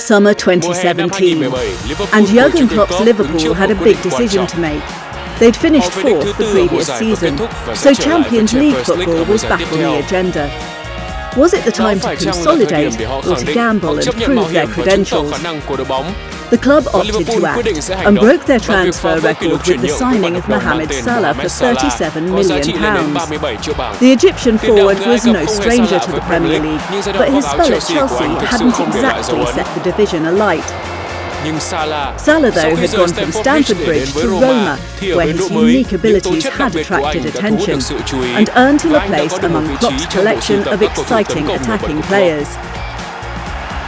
Summer 2017, and Jurgen Klopp's Liverpool had a big decision to make. They'd finished fourth the previous season, so Champions League football was back on the agenda. Was it the time to consolidate or to gamble and prove their credentials? The club opted to act and broke their transfer record with the signing of Mohamed Salah for £37 million. The Egyptian forward was no stranger to the Premier League, but his spell at Chelsea hadn't exactly set the division alight. Salah, though, had gone from Stamford Bridge to Roma, where his unique abilities had attracted attention, and earned him a place among Klopp's collection of exciting attacking players.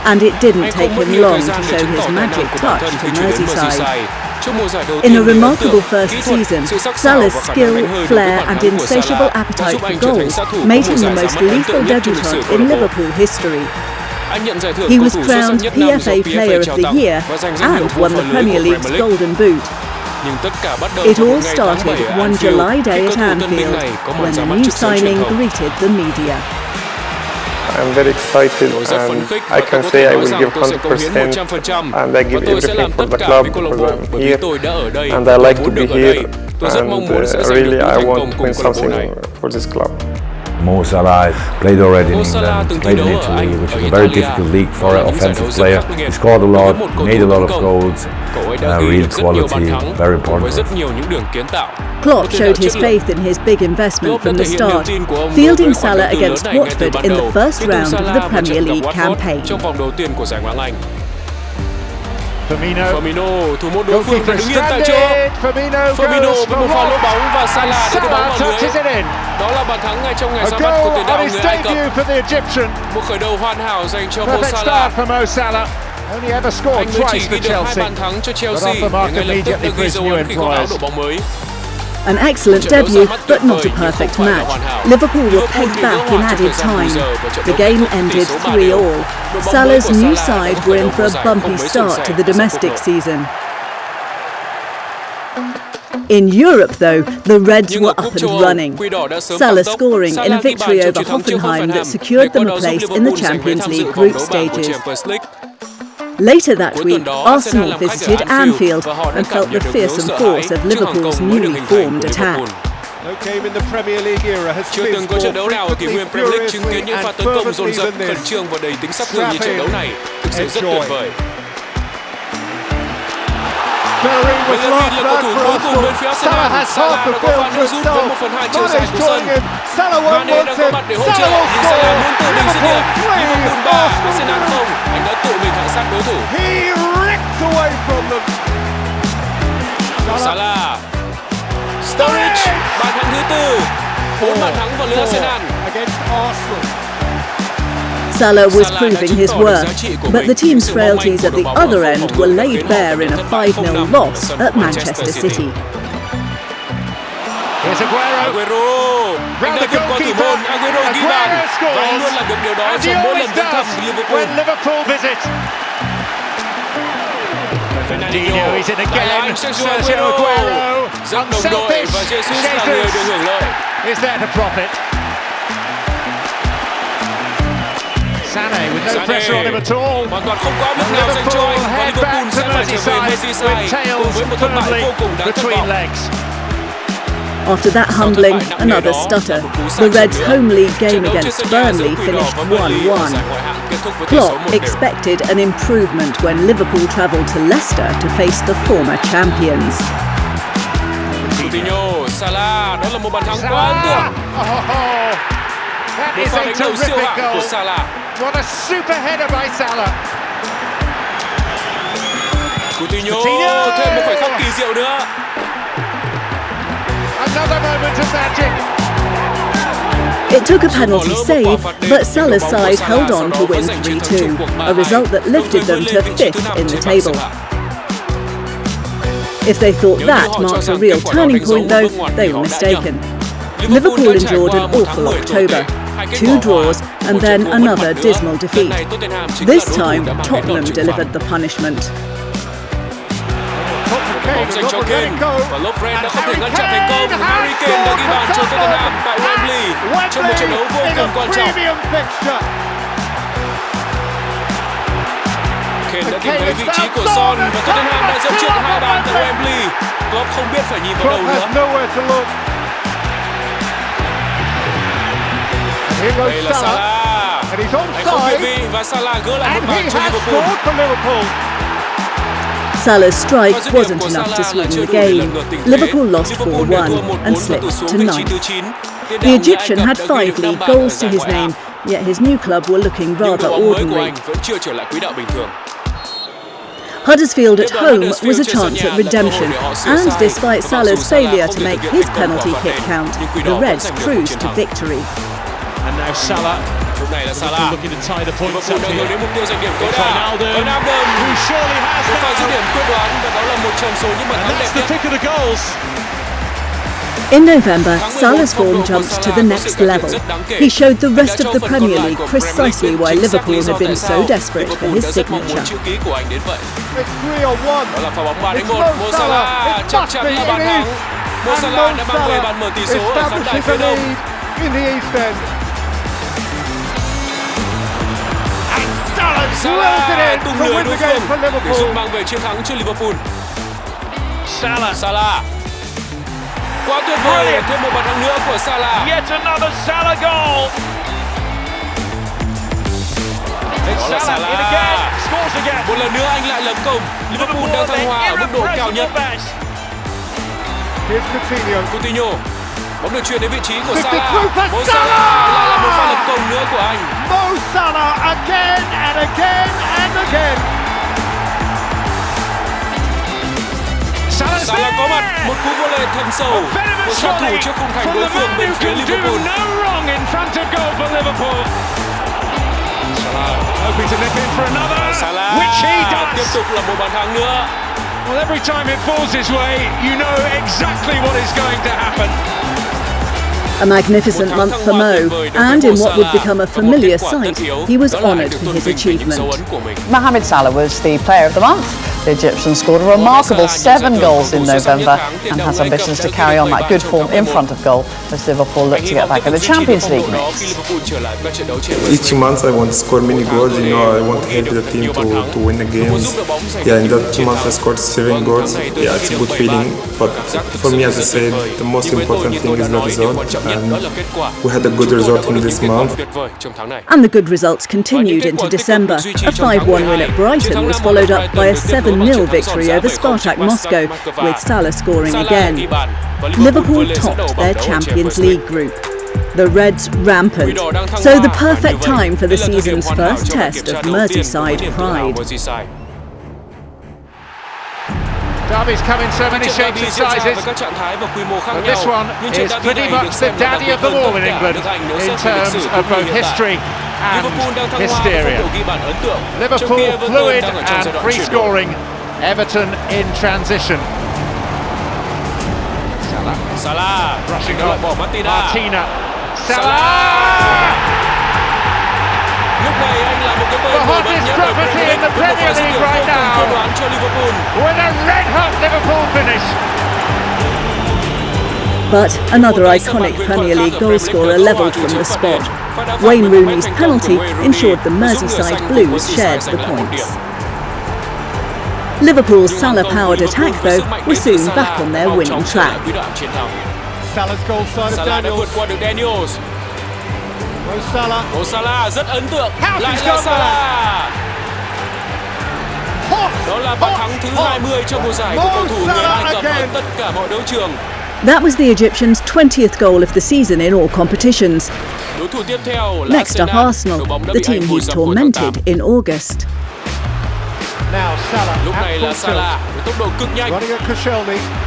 And it didn't take him long to show his magic touch to Merseyside. In a remarkable first season, Salah's skill, flair and insatiable appetite for goals made him the most lethal debutant in Liverpool history. He was crowned PFA Player of the Year and won the Premier League's Golden Boot. It all started one July day at Anfield when the new signing greeted the media. I'm very excited and I can say I will give 100% and I give everything for the club because I'm here and I like to be here and really I want to win something for this club. Mo Salah played already in England, played in Italy, which is a very difficult league for an offensive player. He scored a lot, made a lot of goals, real quality, very important. Klopp showed his faith in his big investment from the start, fielding Salah against Watford in the first round of the Premier League campaign. Firmino, thủ môn đối phương đã đứng yên tại chỗ. Firmino với một pha lốp bóng và Salah để đưa bóng vào lưới. Đó là bàn thắng ngay trong ngày ra mắt của tiền đạo người Ai Cập. Một khởi đầu hoàn hảo dành cho Mo Salah. Anh mới chỉ ghi được 2 bàn thắng cho Chelsea để ngay lập tức đã ghi dấu ấn khi khoác áo đội bóng mới. An excellent debut, but not a perfect match. Liverpool were pegged back in added time. The game ended 3-3. Salah's new side were in for a bumpy start to the domestic season. In Europe, though, the Reds were up and running. Salah scoring in a victory over Hoffenheim that secured them a place in the Champions League group stages. Later that week, Arsenal visited Anfield and felt the fearsome force of Liverpool's newly formed attack. Chưa từng có trận đấu nào ở kỷ nguyên Premier League chứng kiến những pha tấn công dồn dập, khẩn trương và đầy tính sát thương như trận đấu này. Thực sự rất tuyệt vời. Bây giờ là cầu thủ cuối cùng bên phía Arsenal. Salah đã có pha nước rút với 1/2 chiều dài của sân. Mane đã có mặt để hỗ trợ, nhưng Salah muốn tự mình dứt điểm. Liverpool 3, Arsenal 0. Anh đã tự mình hạ sát đối thủ. Salah, Sturridge, bàn thắng thứ 4, 4 bàn thắng vào lưới Arsenal. Salah was proving his worth, but the team's frailties at the other end were laid bare in a 5-0 loss at Manchester City. Aguero, anh đã vượt qua thủ môn, Aguero ghi bàn và anh luôn làm được điều đó trong mỗi lần viếng thăm Liverpool. Fernandinho, lại là anh Sergio Aguero, dẫn đồng đội và Jesus là người được hưởng lợi. Sané with no pressure on him at all. Hoàn toàn không có áp lực nào dành cho anh và Liverpool sẽ phải trở về Merseyside cùng với một thất bại vô cùng đáng thất vọng. After that humbling, another stutter. The Reds' home league game against Burnley finished 1-1. Klopp expected an improvement when Liverpool travelled to Leicester to face the former champions. Coutinho, Salah, đó là một bàn thắng quá ấn tượng. Một pha đánh đầu siêu hạng của Salah. What a super header by Salah. Coutinho thêm một khoảnh khắc kỳ diệu nữa. Another moment of magic. It took a penalty save, but Salah's side held on to win 3-2, a result that lifted them to 5th in the table. If they thought that marked a real turning point, though, they were mistaken. Liverpool endured an awful October. 2 draws and then another dismal defeat. This time, Tottenham delivered the punishment. Bóng dành cho Kane và Lovren đã không thể ngăn chặn thành công. Harry Kane đã ghi bàn cho Tottenham tại Wembley trong một trận đấu vô cùng quan trọng. Kane đã tìm thấy vị trí của Son và Tottenham đã dẫn trước 2 bàn tại Wembley. Klopp không biết phải nhìn vào đâu nữa. Đây là Salah. Anh không việt vị và Salah gỡ lại một bàn cho Liverpool. Salah's strike wasn't enough to sweeten the game. Liverpool lost 4-1 and slipped to ninth. The Egyptian had 5 league goals to his name, yet his new club were looking rather ordinary. Huddersfield at home was a chance at redemption, and despite Salah's failure to make his penalty kick count, the Reds cruised to victory. And now Salah. Lúc này là Salah. Looking to tie the points up here. Đến mục tiêu giành điểm tối đa. Ronaldo, who surely has that. Pha dứt điểm quyết đoán và đó là một trong số những bàn thắng đẹp nhất. In November, Salah's form jumped to the next level. He showed the rest of the Premier League precisely why Liverpool had been so desperate for his signature. Đó là pha bóng 3-1. Mo Salah chắc chắn là bàn thắng. Mo Salah đã mang về bàn mở tỷ số ở khán đài phía đông. Salah tung lưới đối phương để giúp mang về chiến thắng cho Liverpool. Salah. Quá tuyệt vời, thêm một bàn thắng nữa của Salah. Yet another Salah goal. Đó là Salah. Một lần nữa anh lại lập công. Liverpool đang thăng hoa ở mức độ cao nhất. Coutinho. Bóng được chuyển đến vị trí của Salah. Mo Salah lại là một pha lập công nữa của anh. Mo Salah again and again and again. Salah có mặt, một cú vô lệ thần sầu, một sát thủ trước khung thành đối phương bên phía Liverpool. Salah tiếp tục là một bàn thắng nữa. Well, every time it falls his way, you know exactly what is going to happen. A magnificent month for Mo, and in what would become a familiar sight, he was honoured for his achievement. Mohamed Salah was the player of the month. The Egyptian scored a remarkable 7 goals in November and has ambitions to carry on that good form in front of goal as Liverpool look to get back in the Champions League mix. Each month I want to score many goals, you know, I want to help the team to win the games. Yeah, in that month I scored 7 goals. Yeah, it's a good feeling, but for me, as I said, the most important thing is the result, and we had a good result in this month. And the good results continued into December. A 5-1 win at Brighton was followed up by a 7-0 victory over Spartak Moscow, with Salah scoring again. Liverpool topped their Champions League group. The Reds rampant, so the perfect time for the season's first test of Merseyside pride. Derby's come in so many shapes and sizes, but this one is pretty much the daddy of them all in England in terms of both history and hysteria. Liverpool fluid and free scoring, Everton in transition. Salah rushing up, Martina. Salah. Lúc này anh là một cái tên nổi bật nhất ở Premier League với một pha dứt điểm vô cùng quyết đoán cho Liverpool. With a red-hot Liverpool finish. But another iconic Premier League goalscorer levelled from the spot. Wayne Rooney's penalty ensured the Merseyside Blues shared the points. Liverpool's Salah-powered attack, though, were soon back on their winning track. Salah's goal side of Salah đã vượt qua được Daniels. Mo Salah rất ấn tượng. Lại là Salah. Đó là bàn thắng thứ 20 trong mùa giải của cầu thủ người Ai Cập ở tất cả mọi đấu trường. That was the Egyptians' 20th goal of the season in all competitions. Đối thủ tiếp theo là Next up Arsenal, the team he's tormented in August. Lúc này là Salah với tốc độ cực nhanh.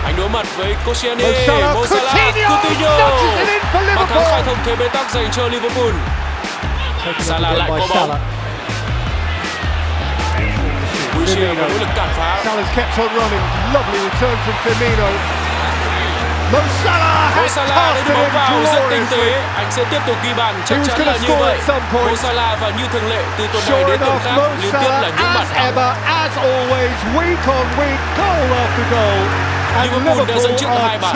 Anh đối mặt với Koscielny. Mo Salah, Coutinho. Bàn thắng khai thông thế bế tắc dành cho Liverpool. Salah lại có bóng. Wilshere và nỗ lực cản phá. Mo Salah đánh bóng vào rất tinh tế. Anh sẽ tiếp tục ghi bàn, chắc chắn là như vậy. Mo Salah và như thường lệ từ tuần này đến tuần khác liên tiếp là những bàn thắng. Liverpool đã dẫn trước 2 bàn.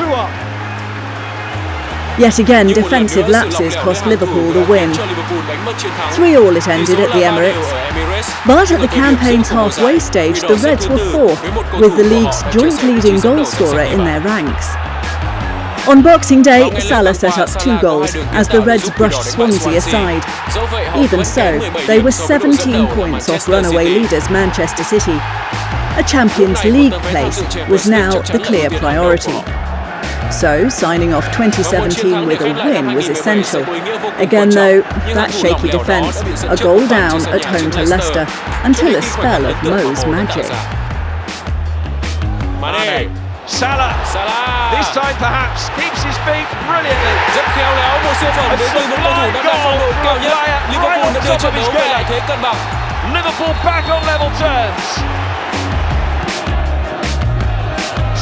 Yet again, defensive lapses cost Liverpool the win. 3-3 it ended at the Emirates. But at the campaign's halfway stage, the Reds were fourth, with the league's joint leading goalscorer in their ranks. On Boxing Day, Salah set up 2 goals as the Reds brushed Swansea aside. Even so, they were 17 points off runaway leaders Manchester City. A Champions League place was now the clear priority. So, signing off 2017 with a win was essential. Again though, that shaky defence, a goal down at home to Leicester, until a spell of Mo's magic. Salah, this time perhaps, keeps his feet brilliantly. Rất khéo léo một siêu phẩm đến từ một cầu thủ đang đạt phong độ cao nhất. Liverpool đã đưa trận đấu về lại thế cân bằng. Liverpool back on level terms.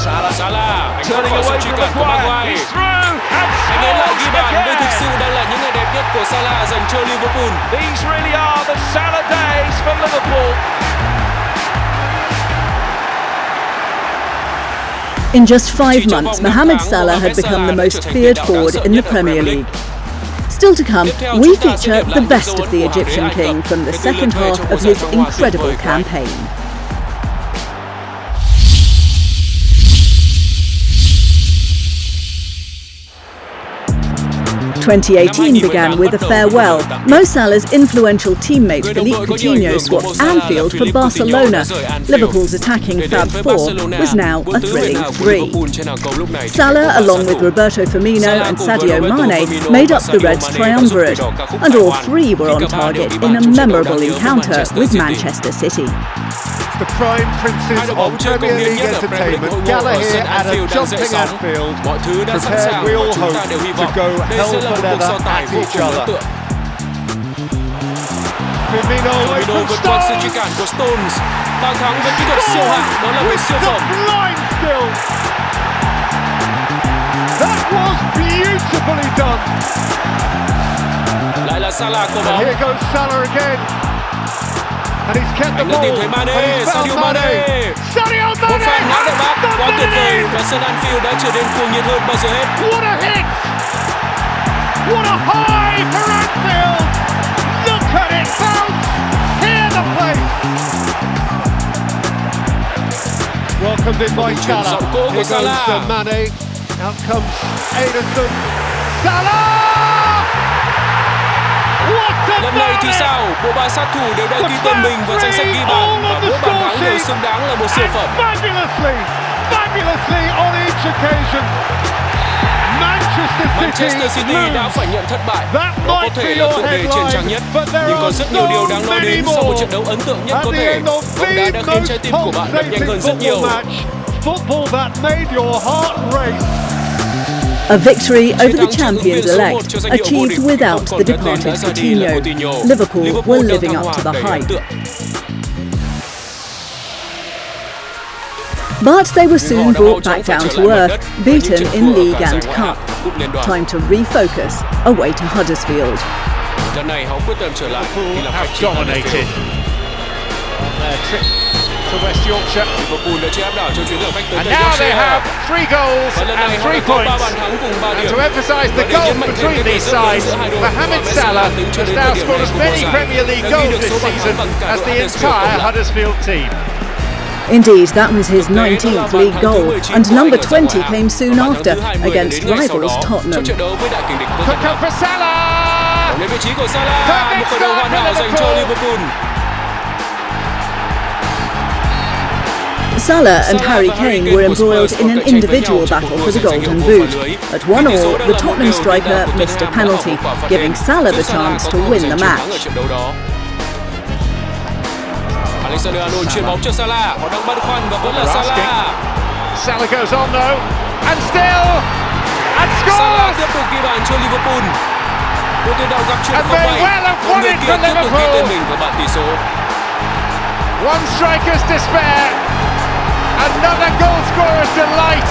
Salah, anh turning khỏi sự away truy from cản của Maguire. Maguire. He's through and Anh ấy lại ghi bàn. Đây thực sự again. đang là những ngày đẹp nhất của Salah dành cho Liverpool. These really are the Salah days for Liverpool. In just 5 months, Mohamed Salah had become the most feared forward in the Premier League. Still to come, we feature the best of the Egyptian king from the second half of his incredible campaign. 2018 began with a farewell. Mo Salah's influential teammate Philippe Coutinho swapped Anfield for Barcelona. Liverpool's attacking Fab Four was now a thrilling 3. Salah, along with Roberto Firmino and Sadio Mane, made up the Reds' triumvirate, and all 3 were on target in a memorable encounter with Manchester City. The prime princes of Premier League entertainment gather here at a jumping Anfield, prepared, we all hope, to go hell for leather at each other. Firmino vượt qua sự truy cản của Stones. Bàn thắng với kỹ thuật siêu hạng, đó là một siêu phẩm. Blind skill. That was beautifully done. Lại là Salah của bóng. Here goes Salah again. And he's kept the Anh đã ball. tìm thấy Mane, Sadio Mane. Sadio Một Mane! pha ngã đẹp bác, quá tuyệt vời và sân Anfield đã trở nên cuồng nhiệt hơn bao giờ hết. What a hit! What a high for Anfield! Look at it bounce! Hear the place! Welcomed in by Salah. Here goes Mane. Out comes Ederson. Salah! Lần này thì sao? Bộ ba sát thủ đều đã ghi tên mình vào danh sách ghi bàn và mỗi bàn thắng đều xứng đáng là một siêu phẩm. Fabulously on each occasion. Manchester City đã phải nhận thất bại. Đó có thể là tựa đề trên trang nhất, nhưng còn rất nhiều điều đáng nói đến sau một trận đấu ấn tượng nhất có thể. Bóng đá đã khiến trái tim của bạn đập nhanh hơn rất nhiều. A victory over the champions-elect, achieved without the departed Coutinho. Liverpool were living up to the hype. But they were soon brought back down to earth, beaten in League and Cup. Time to refocus away to Huddersfield. Lần này họ quyết tâm trở lại khi làm khách dominated. To West Yorkshire. Liverpool đã chơi áp đảo trong chuyến đường khách tới And now they have 3 goals and 3 points. And to emphasise the gulf between these sides, Mohamed Salah has now scored as many Premier League goals this season as the entire Huddersfield team. Indeed, that was his 19th league goal, and number 20 came soon after against rivals Tottenham. Could come for Salah! Đến vị trí của Salah, một khởi đầu hoàn hảo dành cho Liverpool. Salah and Harry Kane were embroiled in an individual battle for the Golden Boot. At 1-1, the Tottenham striker missed a penalty, giving Salah the chance to win the match. Alexander-Arnold chuyền bóng cho Salah, họ đang băn khoăn và vẫn là Salah. Salah goes on though, and still, and Salah scores! tiếp tục ghi bàn cho Liverpool. Một tiền đạo gặp chuyện And không they may, well have còn won người it kia for tiếp tục ghi tên Liverpool. mình vào bảng tỷ số. One striker's despair, another goal scorer's delight.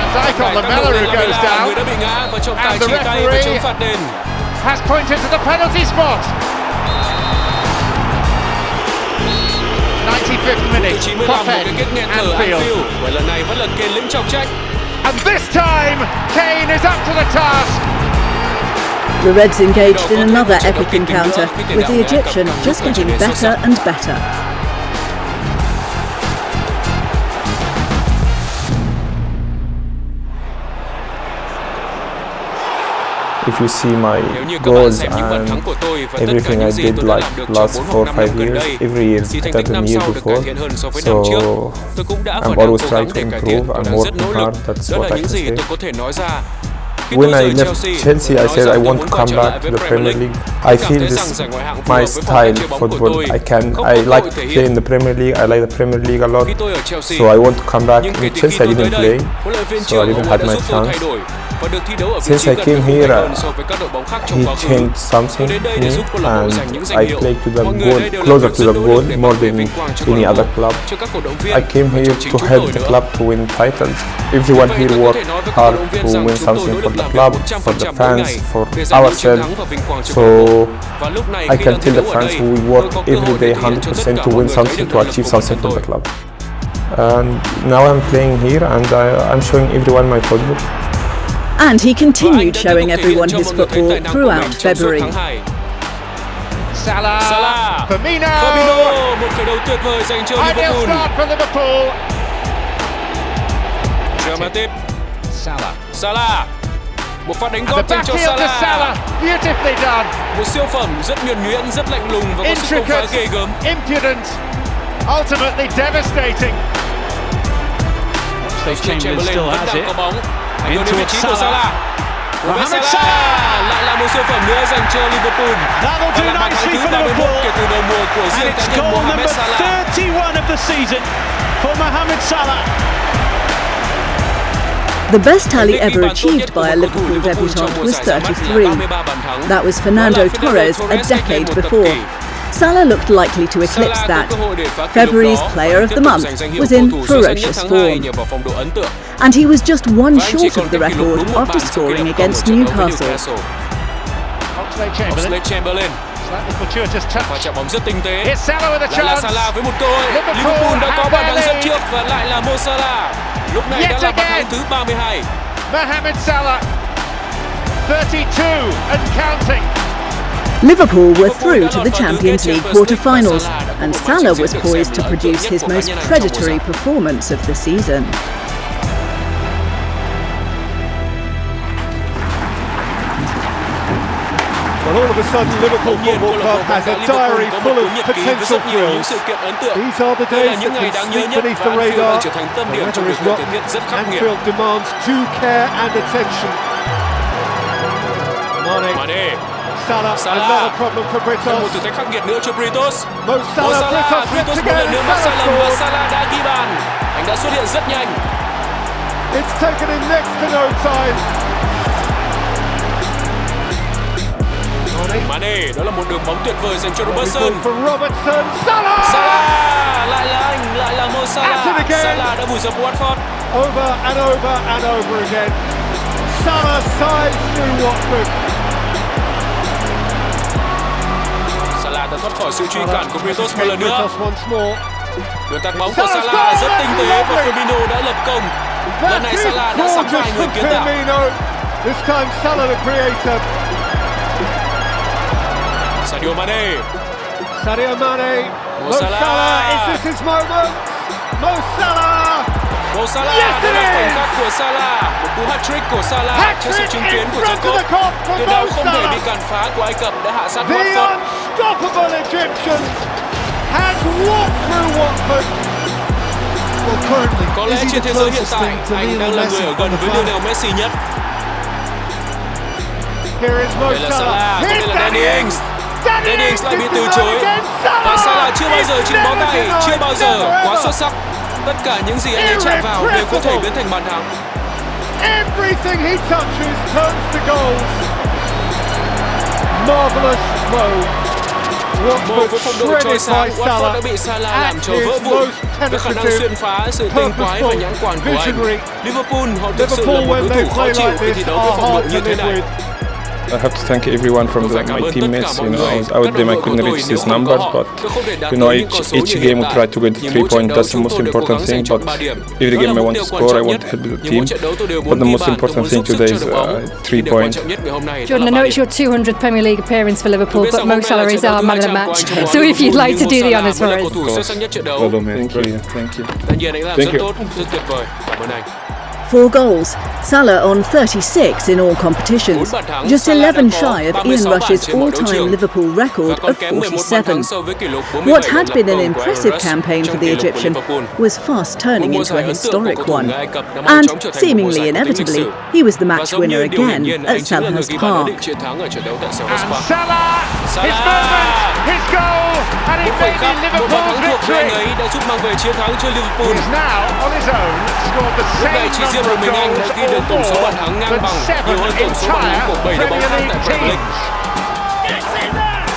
And Icon Lamela goes down, Người đã bị ngã và trọng tài and the chỉ tay và chấm phạt đền. has pointed to the penalty spot. 95th minute, 95 một cái kết nghẹn thở Anfield. Anfield và lần này vẫn là Kane lĩnh trọng trách. And this time, Kane is up to the task. The Reds engaged in another epic encounter, with the Egyptian just getting better and better. If you see my goals and everything I did like last 4 or 5 years, every year is better than the year before. So I'm always trying to improve. I'm working hard. That's what I can say. When I left Chelsea, I said I want to come back to the Premier League. I feel this my style football. I like to play in the Premier League. I like the Premier League a lot. So I want to come back. In Chelsea, I didn't play, so I didn't have my chance. Since I came here, he changed something in me, and I played to the goal, closer to the goal, more than any other club. I came here to help the club to win titles. Everyone here worked hard to win something for the club, for the fans, for ourselves. So I can tell the fans we work every day 100% to win something, to achieve something for the club. And now I'm playing here, and I'm showing everyone my football. And he continued showing everyone his football throughout February. Salah, Firmino, một khởi đầu tuyệt vời dành cho ideal Liverpool. start for Liverpool. Matip, Salah, một phát đánh And the góp dành back cho heel to Salah. Salah, beautifully done. Một siêu phẩm rất nhuần nhuyễn, rất lạnh lùng và có sức công phá ghê gớm. Impudent, ultimately devastating. Chamberlain vẫn đang có bóng. Ảnh hưởng đến vị trí của Salah. Mohamed Salah lại là một siêu phẩm nữa dành cho Liverpool. Và là bàn thắng thứ 31 kể từ đầu mùa của riêng cá nhân Mohamed Salah. 31 of the season for Mohamed Salah. The best tally ever achieved by a Liverpool debutant was 33. That was Fernando Torres a decade before. Salah looked likely to eclipse that. February's Player of the Month was in ferocious form. And he was just one short of the record after scoring against Newcastle. Oxlade-Chamberlain. Slightly fortuitous touch. Và chạm bóng rất tinh tế. Here's Salah with a Lại là chance. Salah với một cơ hội. Liverpool đã có bàn thắng dẫn trước và lại là Mo Salah. Lúc này đã là bàn thắng thứ 32. Mohamed Salah, 32 and counting. Liverpool were through to the Champions League quarter-finals, and Salah was poised to produce his most predatory performance of the season. Well, all of a sudden, Liverpool Football Club has a diary full of potential thrills. These are the days that can slip beneath the radar. The weather is rotten. Anfield demands due care and attention. Mane. Salah, another problem for Britos. Một thử thách khắc nghiệt nữa cho Britos. Mo Salah, Britos một lần nữa mắc sai lầm và Salah đã ghi bàn. Anh đã xuất hiện rất nhanh. It's taken him next to no time. Mane, đó là một đường bóng tuyệt vời dành cho Robertson. Salah lại là anh, lại là Mo Salah. Salah đã vùi dập Watford. Over and over and over again. Salah side through Watford. Salah đã thoát khỏi sự truy cản của Britos một lần nữa. Đường tạt bóng của Salah rất tinh tế và Firmino đã lập công. Lần này Salah đã sắm vai người kiến tạo. This time Salah the creator. Sadio Mane. Mo Salah, is this his moment? Mo Salah. Yes, đây là khoảnh khắc của Salah, một cú hat-trick của Salah trước sự chứng kiến của Jacob. Tiền đạo không thể bị cản phá của Ai Cập đã hạ sát Watford. The unstoppable Egyptian has walked through Watford. Có lẽ trên thế giới hiện tại, anh đang là người ở gần với Lionel Messi nhất. Đây là Salah, còn đây là Danny Ings. Danny Ings lại bị từ chối. Và Salah chưa bao giờ chịu bó tay, chưa bao giờ, quá xuất sắc. Tất cả những gì anh ấy chạm vào đều có thể biến thành bàn thắng. Everything he touches turns to goals. Marvelous throw. Một với phong độ chói sáng, Watford đã bị Salah làm cho vỡ vụn. Với khả năng xuyên phá, sự tinh quái và nhãn quản của anh, Liverpool họ thực sự là một đối thủ khó chịu khi thi đấu với phong độ như thế này. I have to thank everyone from my teammates. You know, I was out there, I couldn't reach these numbers, but you know, each game we try to get 3 points. That's the most important thing. But every game I want to score, I want to help the team. But the most important thing today is 3 points. Jordan, I know it's your 200th Premier League appearance for Liverpool, but Mo Salah is our man of the match. So if you'd like to do the honours for us. Thank you. 4 goals, Salah on 36 in all competitions, just 11 shy of Ian Rush's all-time Liverpool record of 47. What had been an impressive campaign for the Egyptian was fast turning into a historic one. And, seemingly inevitably, he was the match winner again at Selhurst Park. And Salah, his moment, his goal, and he made it Liverpool's victory. He's now, on his own, scored the same number of goals or more than 7 entire Premier League teams.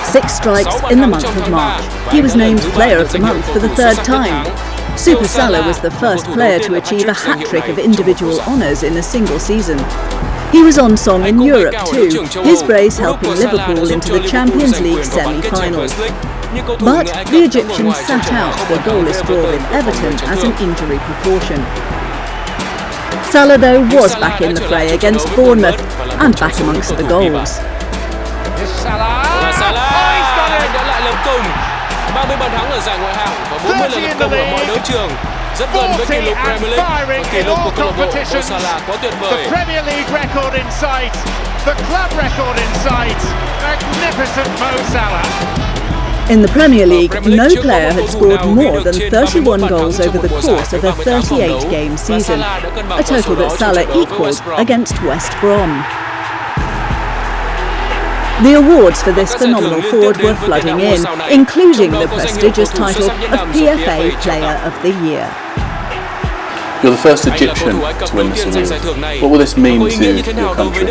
6 strikes in the month of March. He was named Player of the Month for the 3rd time. Super Salah was the first player to achieve a hat-trick of individual honours in a single season. He was on song in Europe too, his brace helping Liverpool into the Champions League semi-finals. But the Egyptians sat out the goalless draw with Everton as an injury precaution. Salah, though, was back in the fray against Bournemouth and back amongst the goals. Here's Salah. Oh, he's got it. 30 bàn thắng ở giải Ngoại hạng và 40 lần lập công ở mọi đấu trường. Rất gần với kỷ lục Premier League và kỷ lục của câu lạc bộ của Salah quá tuyệt vời. The Premier League record in sight, the club record in sight. Magnificent Mo Salah. In the Premier League, no player had scored more than 31 goals over the course of a 38-game season, a total that Salah equalled against West Brom. The awards for this phenomenal forward were flooding in, including the prestigious title of PFA Player of the Year. You're the first Egyptian to win this award. What will this mean to your country?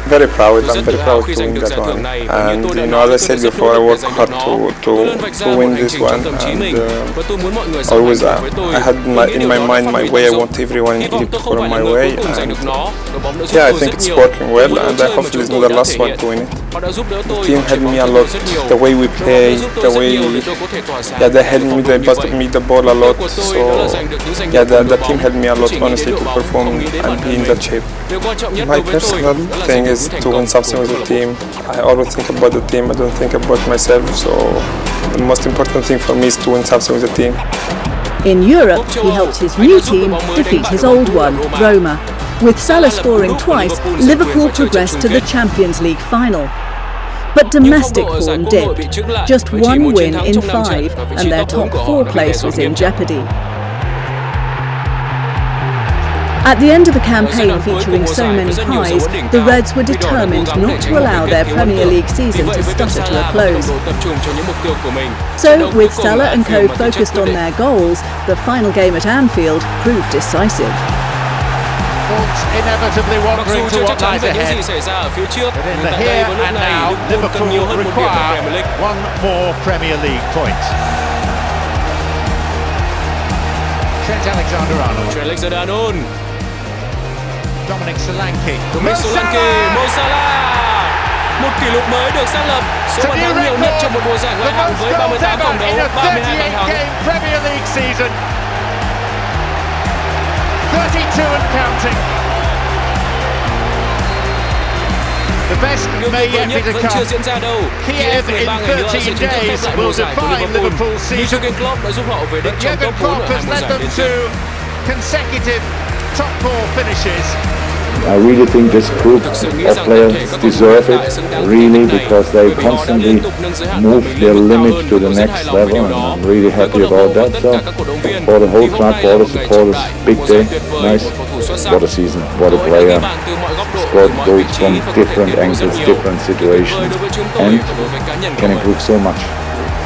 Very proud. I'm very proud to win that one. And you know, as I said before, I worked hard to win this one. And always, I had in my mind my way. I want everyone in Egypt to follow my way. And yeah, I think it's working well. And I hope it's not the last one to win it. The team helped me a lot. The way we play, the way they helped me. They passed me the ball a lot. So yeah, the team helped me a lot, honestly, to perform and be in that shape. My personal thing is to win something with the team. I always think about the team, I don't think about myself, so the most important thing for me is to win something with the team. In Europe, he helped his new team defeat his old one, Roma. With Salah scoring twice, Liverpool progressed to the Champions League final. But domestic form dipped, just 1 win in 5, and their top 4 place was in jeopardy. At the end of a campaign featuring so many highs, the Reds were determined not to allow their Premier League season to stutter to a close. So, with Salah and co focused on their goals, the final game at Anfield proved decisive. Thoughts inevitably wandering to what lies ahead. But in the here and now, Liverpool require 1 more Premier League point. Trent Alexander-Arnold. Dominic Solanke. Mo Salah. Một kỷ lục mới được xác lập, số bàn thắng nhiều nhất trong một mùa giải Ngoại hạng với 38 vòng đấu, 32 bàn thắng. Premier League season. 32 and counting. The best may yet be to come. Kiev in 13 days will define Liverpool's season. But Jurgen Klopp has led them to consecutive top 4 finishes. I really think this group of players deserve it, really, because they constantly move their limit to the next level, and I'm really happy about that. So, for the whole club, for all the supporters, big day, nice. What a season, what a player. Scored goals from different angles, different situations, and can improve so much.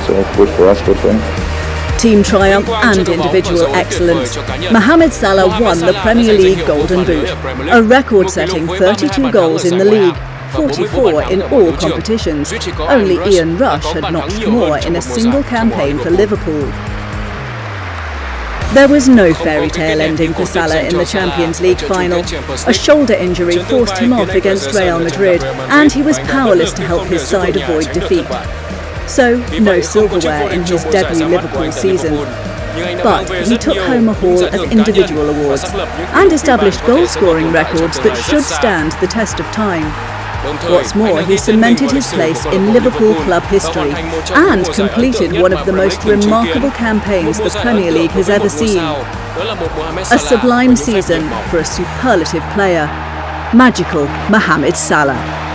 So, good for us, good for him. Team triumph and individual excellence. Mohamed Salah won the Premier League Golden Boot, a record-setting 32 goals in the league, 44 in all competitions. Only Ian Rush had notched more in a single campaign for Liverpool. There was no fairy tale ending for Salah in the Champions League final. A shoulder injury forced him off against Real Madrid, and he was powerless to help his side avoid defeat. So, no silverware in his debut Liverpool season. But he took home a haul of individual awards and established goal-scoring records that should stand the test of time. What's more, he cemented his place in Liverpool club history and completed one of the most remarkable campaigns the Premier League has ever seen. A sublime season for a superlative player, magical Mohamed Salah.